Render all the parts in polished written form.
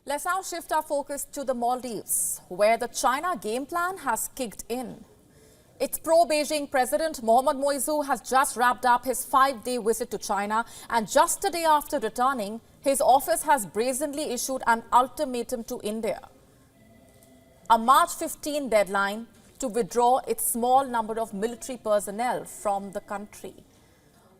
Let's now shift our focus to the Maldives, where the China game plan has kicked in. Its pro-Beijing President Mohamed Muizzu has just wrapped up his 5-day visit to China, and just a day after returning, his office has brazenly issued an ultimatum to India. A March 15 deadline to withdraw its small number of military personnel from the country.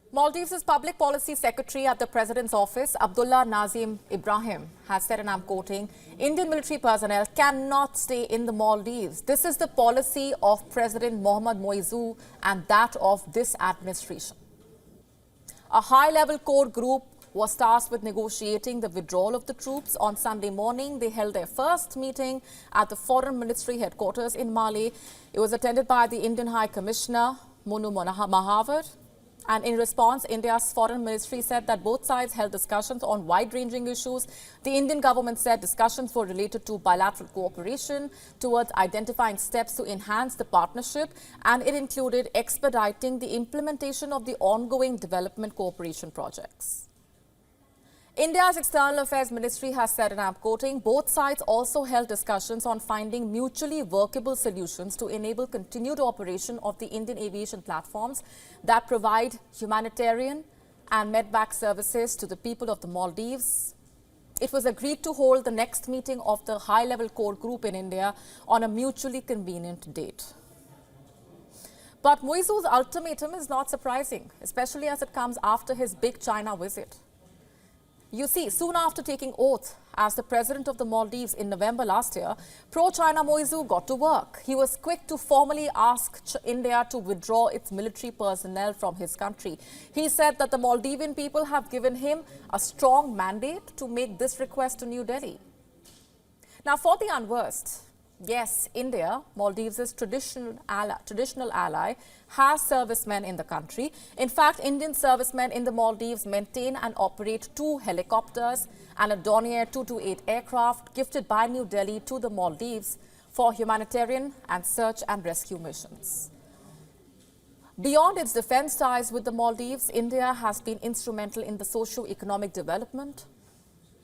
Maldives' Public Policy Secretary at the President's office, Abdullah Nazim Ibrahim, has said, and I'm quoting, Indian military personnel cannot stay in the Maldives. This is the policy of President Mohamed Muizzu and that of this administration. A high-level core group was tasked with negotiating the withdrawal of the troops. On Sunday morning, they held their first meeting at the Foreign Ministry headquarters in Mali. It was attended by the Indian High Commissioner, Monu Mahavar. And in response, India's foreign ministry said that both sides held discussions on wide-ranging issues. The Indian government said discussions were related to bilateral cooperation towards identifying steps to enhance the partnership, and it included expediting the implementation of the ongoing development cooperation projects. India's External Affairs Ministry has said, and I'm quoting, both sides also held discussions on finding mutually workable solutions to enable continued operation of the Indian aviation platforms that provide humanitarian and medvac services to the people of the Maldives. It was agreed to hold the next meeting of the high-level core group in India on a mutually convenient date. But Muizzu's ultimatum is not surprising, especially as it comes after his big China visit. You see, soon after taking oath as the president of the Maldives in November last year, pro-China Muizzu got to work. He was quick to formally ask India to withdraw its military personnel from his country. He said that the Maldivian people have given him a strong mandate to make this request to New Delhi. Now, for the unversed, yes, India, Maldives' traditional ally, has servicemen in the country. In fact, Indian servicemen in the Maldives maintain and operate 2 helicopters and a Dornier 228 aircraft gifted by New Delhi to the Maldives for humanitarian and search and rescue missions. Beyond its defense ties with the Maldives, India has been instrumental in the socio-economic development.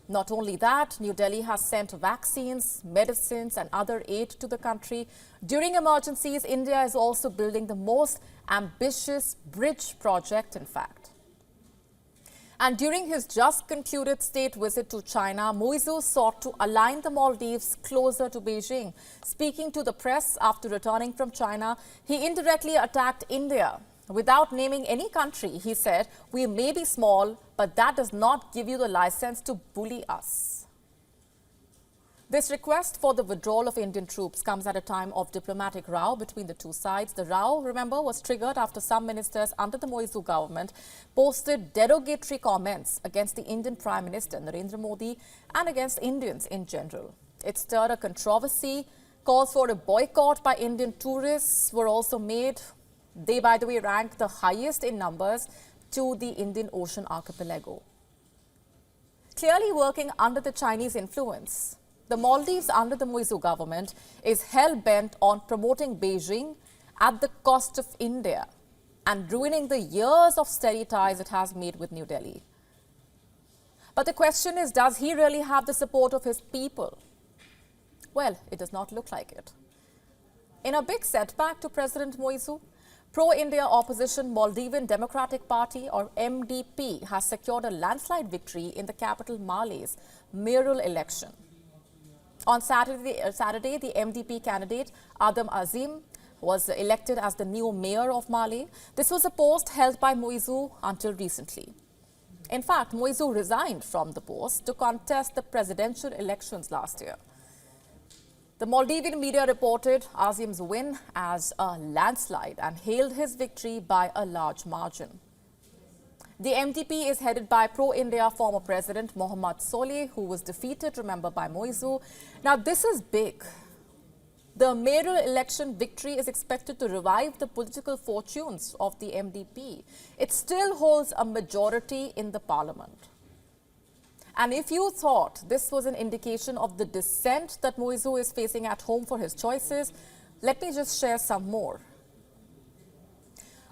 Not only that, New Delhi has sent vaccines, medicines and other aid to the country. During emergencies, India is also building the most ambitious bridge project, in fact. And during his just concluded state visit to China, Muizzu sought to align the Maldives closer to Beijing. Speaking to the press after returning from China, he indirectly attacked India. Without naming any country, he said, we may be small, but that does not give you the license to bully us. This request for the withdrawal of Indian troops comes at a time of diplomatic row between the two sides. The row, remember, was triggered after some ministers under the Muizzu government posted derogatory comments against the Indian Prime Minister Narendra Modi and against Indians in general. It stirred a controversy. Calls for a boycott by Indian tourists were also made. They, by the way, rank the highest in numbers to the Indian Ocean archipelago. Clearly working under the Chinese influence, the Maldives under the Muizzu government is hell-bent on promoting Beijing at the cost of India and ruining the years of steady ties it has made with New Delhi. But the question is, does he really have the support of his people? Well, it does not look like it. In a big setback to President Muizzu, pro-India opposition Maldivian Democratic Party, or MDP, has secured a landslide victory in the capital Male's mayoral election. On Saturday, the MDP candidate Adam Azim was elected as the new mayor of Male. This was a post held by Muizzu until recently. In fact, Muizzu resigned from the post to contest the presidential elections last year. The Maldivian media reported Azim's win as a landslide and hailed his victory by a large margin. The MDP is headed by pro-India former President Mohammad Solih, who was defeated, remember, by Muizzu. Now, this is big. The mayoral election victory is expected to revive the political fortunes of the MDP. It still holds a majority in the parliament. And if you thought this was an indication of the dissent that Muizzu is facing at home for his choices, let me just share some more.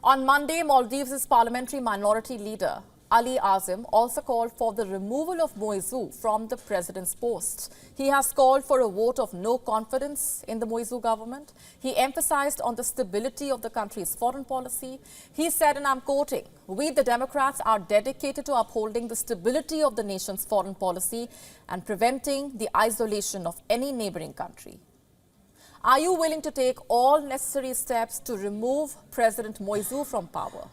On Monday, Maldives' parliamentary minority leader Ali Azim also called for the removal of Muizzu from the president's post. He has called for a vote of no confidence in the Muizzu government. He emphasized on the stability of the country's foreign policy. He said, and I'm quoting, "We, the Democrats, are dedicated to upholding the stability of the nation's foreign policy and preventing the isolation of any neighboring country." Are you willing to take all necessary steps to remove President Muizzu from power?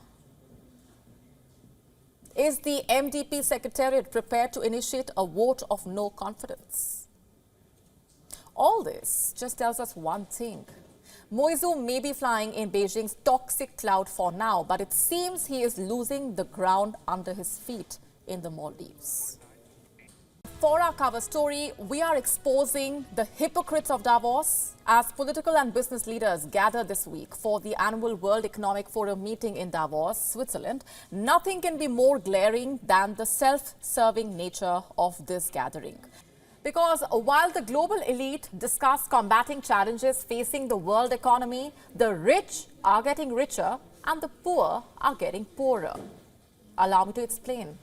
Is the MDP Secretariat prepared to initiate a vote of no confidence? All this just tells us one thing. Muizzu may be flying in Beijing's toxic cloud for now, but it seems he is losing the ground under his feet in the Maldives. For our cover story, we are exposing the hypocrites of Davos as political and business leaders gather this week for the annual World Economic Forum meeting in Davos, Switzerland. Nothing can be more glaring than the self-serving nature of this gathering. Because while the global elite discuss combating challenges facing the world economy, the rich are getting richer and the poor are getting poorer. Allow me to explain.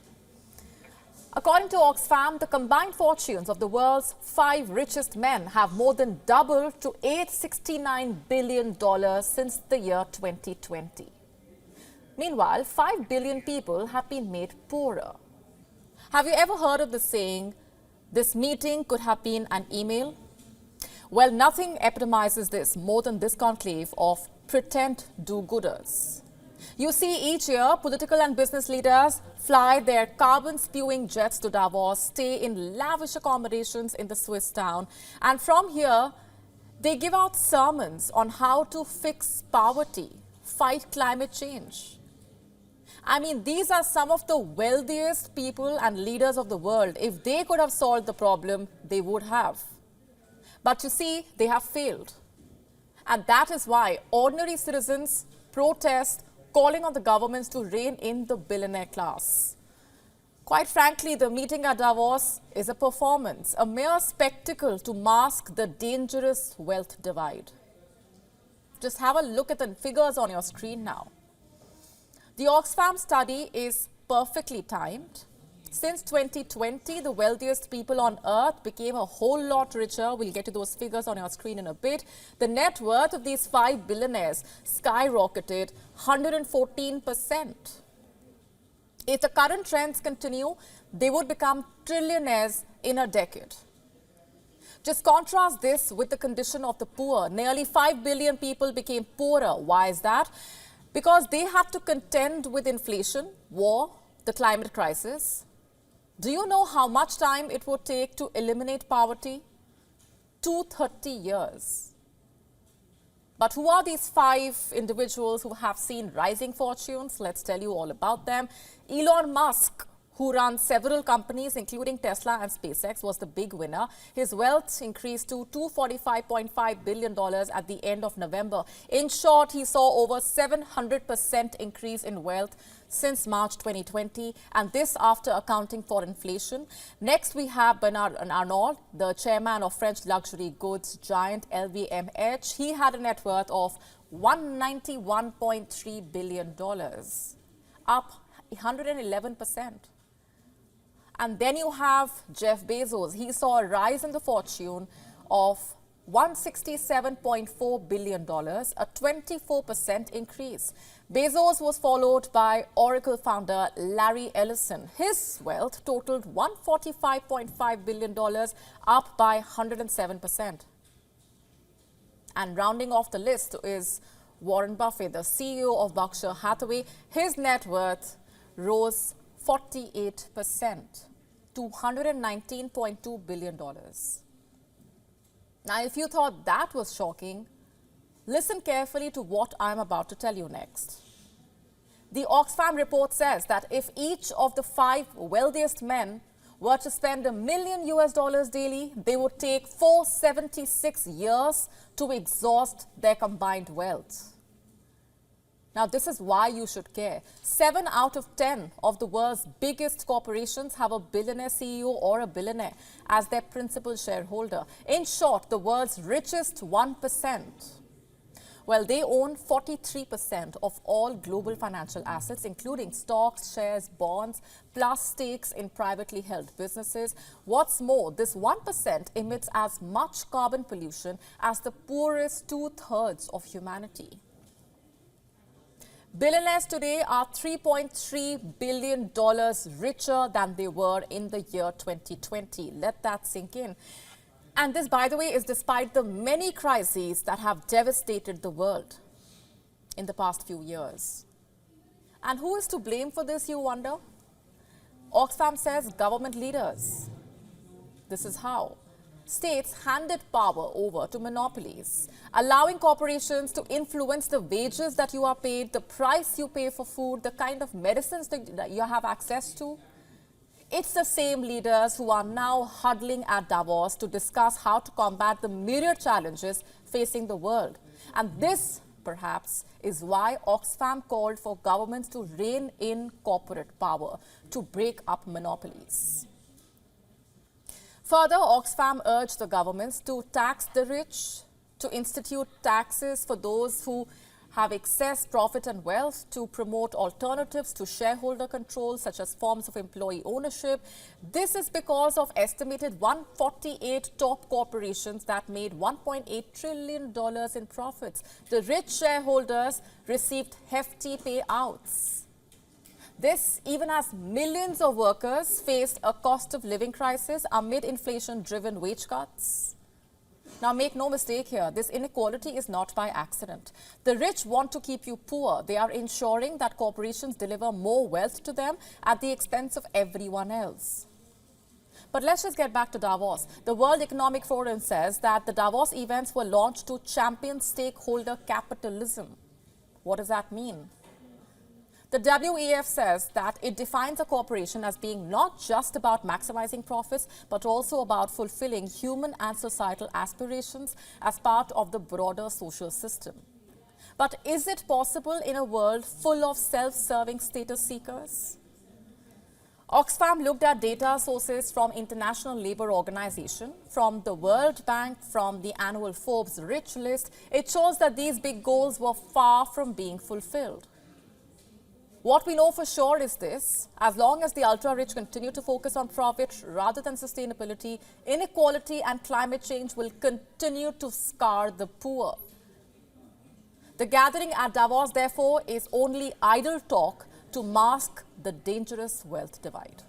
According to Oxfam, the combined fortunes of the world's 5 richest men have more than doubled to $869 billion since the year 2020. Meanwhile, 5 billion people have been made poorer. Have you ever heard of the saying, "This meeting could have been an email"? Well, nothing epitomizes this more than this conclave of pretend do-gooders. You see, each year, political and business leaders fly their carbon-spewing jets to Davos, stay in lavish accommodations in the Swiss town, and from here, they give out sermons on how to fix poverty, fight climate change. I mean, these are some of the wealthiest people and leaders of the world. If they could have solved the problem, they would have. But you see, they have failed. And that is why ordinary citizens protest, calling on the governments to rein in the billionaire class. Quite frankly, the meeting at Davos is a performance, a mere spectacle to mask the dangerous wealth divide. Just have a look at the figures on your screen now. The Oxfam study is perfectly timed. Since 2020, the wealthiest people on earth became a whole lot richer. We'll get to those figures on your screen in a bit. The net worth of these 5 billionaires skyrocketed 114%. If the current trends continue, they would become trillionaires in a decade. Just contrast this with the condition of the poor. Nearly 5 billion people became poorer. Why is that? Because they had to contend with inflation, war, the climate crisis. Do you know how much time it would take to eliminate poverty? 230 years. But who are these 5 individuals who have seen rising fortunes? Let's tell you all about them. Elon Musk, who runs several companies, including Tesla and SpaceX, was the big winner. His wealth increased to $245.5 billion at the end of November. In short, he saw over 700% increase in wealth since March 2020, and this after accounting for inflation. Next, we have Bernard Arnault, the chairman of French luxury goods giant LVMH. He had a net worth of $191.3 billion, up 111%. And then you have Jeff Bezos. He saw a rise in the fortune of $167.4 billion, a 24% increase. Bezos was followed by Oracle founder Larry Ellison. His wealth totaled $145.5 billion, up by 107%. And rounding off the list is Warren Buffett, the CEO of Berkshire Hathaway. His net worth rose 48% to $119.2 billion. Now, if you thought that was shocking, listen carefully to what I'm about to tell you next. The Oxfam report says that if each of the 5 wealthiest men were to spend $1 million daily, they would take 476 years to exhaust their combined wealth. Now, this is why you should care. 7 out of 10 of the world's biggest corporations have a billionaire CEO or a billionaire as their principal shareholder. In short, the world's richest 1%. Well, they own 43% of all global financial assets, including stocks, shares, bonds, plus stakes in privately held businesses. What's more, this 1% emits as much carbon pollution as the poorest two-thirds of humanity. Billionaires today are $3.3 billion richer than they were in the year 2020. Let that sink in. And this, by the way, is despite the many crises that have devastated the world in the past few years. And who is to blame for this, you wonder? Oxfam says government leaders. This is how. States handed power over to monopolies, allowing corporations to influence the wages that you are paid, the price you pay for food, the kind of medicines that you have access to. It's the same leaders who are now huddling at Davos to discuss how to combat the myriad challenges facing the world. And this, perhaps, is why Oxfam called for governments to rein in corporate power, to break up monopolies. Further, Oxfam urged the governments to tax the rich, to institute taxes for those who have excess profit and wealth, to promote alternatives to shareholder control, such as forms of employee ownership. This is because of estimated 148 top corporations that made $1.8 trillion in profits. The rich shareholders received hefty payouts. This even as millions of workers faced a cost of living crisis amid inflation-driven wage cuts. Now, make no mistake here, this inequality is not by accident. The rich want to keep you poor. They are ensuring that corporations deliver more wealth to them at the expense of everyone else. But let's just get back to Davos. The World Economic Forum says that the Davos events were launched to champion stakeholder capitalism. What does that mean? The WEF says that it defines a corporation as being not just about maximizing profits, but also about fulfilling human and societal aspirations as part of the broader social system. But is it possible in a world full of self-serving status seekers? Oxfam looked at data sources from International Labour Organization, from the World Bank, from the annual Forbes Rich List. It shows that these big goals were far from being fulfilled. What we know for sure is this: as long as the ultra-rich continue to focus on profit rather than sustainability, inequality and climate change will continue to scar the poor. The gathering at Davos, therefore, is only idle talk to mask the dangerous wealth divide.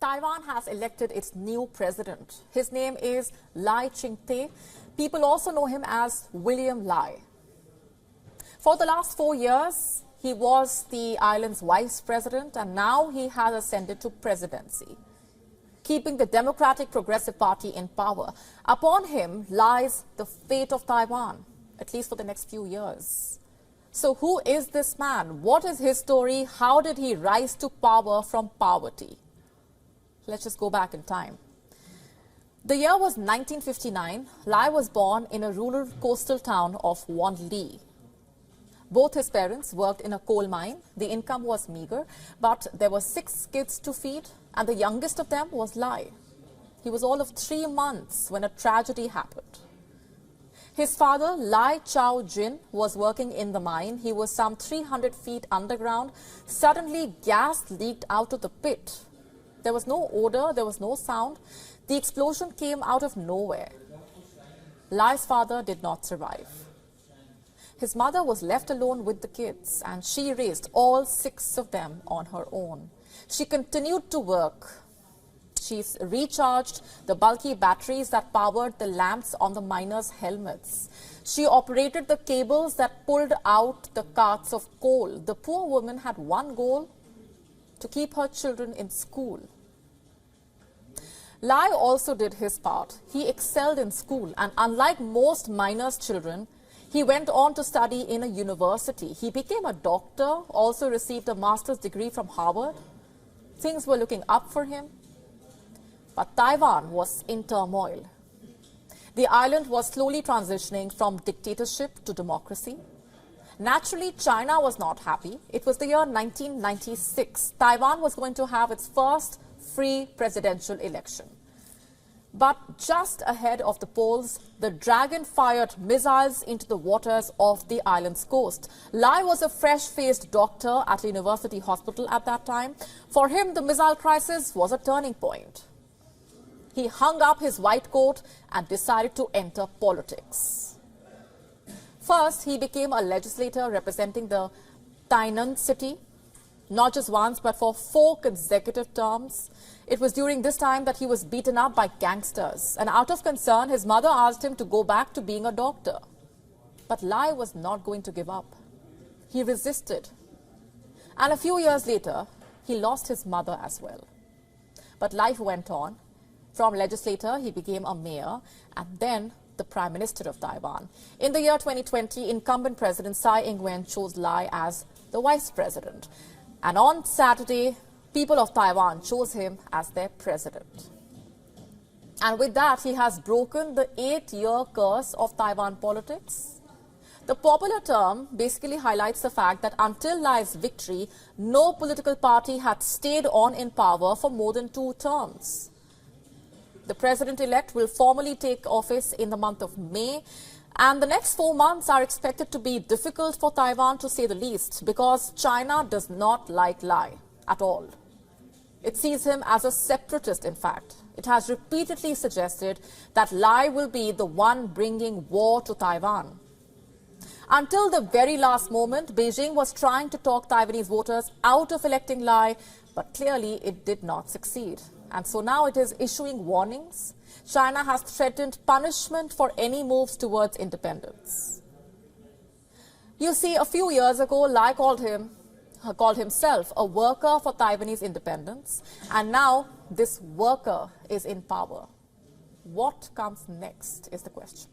Taiwan has elected its new president. His name is Lai Ching-te. People also know him as William Lai. For the last 4 years, he was the island's vice president, and now he has ascended to presidency, keeping the Democratic Progressive Party in power. Upon him lies the fate of Taiwan, at least for the next few years. So who is this man? What is his story? How did he rise to power from poverty? Let's just go back in time. The year was 1959. Lai was born in a rural coastal town of Wanli. Both his parents worked in a coal mine. The income was meager, but there were 6 kids to feed, and the youngest of them was Lai. He was all of 3 months when a tragedy happened. His father, Lai Chao Jin, was working in the mine. He was some 300 feet underground. Suddenly, gas leaked out of the pit. There was no odor, there was no sound. The explosion came out of nowhere. Lai's father did not survive. His mother was left alone with the kids, and she raised all 6 of them on her own. She continued to work. She recharged the bulky batteries that powered the lamps on the miners' helmets. She operated the cables that pulled out the carts of coal. The poor woman had one goal: to keep her children in school. Lai also did his part. He excelled in school, and unlike most miners' children, he went on to study in a university. He became a doctor, also received a master's degree from Harvard. Things were looking up for him. But Taiwan was in turmoil. The island was slowly transitioning from dictatorship to democracy. Naturally, China was not happy. It was the year 1996. Taiwan was going to have its first free presidential election. But just ahead of the polls, the Dragon fired missiles into the waters of the island's coast. Lai was a fresh-faced doctor at a university hospital at that time. For him, the missile crisis was a turning point. He hung up his white coat and decided to enter politics. First, he became a legislator representing the Tainan city, not just once, but for 4 consecutive terms. It was during this time that he was beaten up by gangsters, and out of concern, his mother asked him to go back to being a doctor. But Lai was not going to give up. He resisted. And a few years later, he lost his mother as well. But life went on. From legislator, he became a mayor, and then the Prime Minister of Taiwan. In the year 2020, incumbent President Tsai Ing-wen chose Lai as the Vice President. And on Saturday, people of Taiwan chose him as their president. And with that, he has broken the 8-year curse of Taiwan politics. The popular term basically highlights the fact that until Lai's victory, no political party had stayed on in power for more than 2 terms. The president-elect will formally take office in the month of May, and the next 4 months are expected to be difficult for Taiwan, to say the least, because China does not like Lai at all. It sees him as a separatist, in fact. It has repeatedly suggested that Lai will be the one bringing war to Taiwan. Until the very last moment, Beijing was trying to talk Taiwanese voters out of electing Lai, but clearly it did not succeed. And so now it is issuing warnings. China has threatened punishment for any moves towards independence. You see, a few years ago, Lai called himself a worker for Taiwanese independence, and now this worker is in power. What comes next is the question.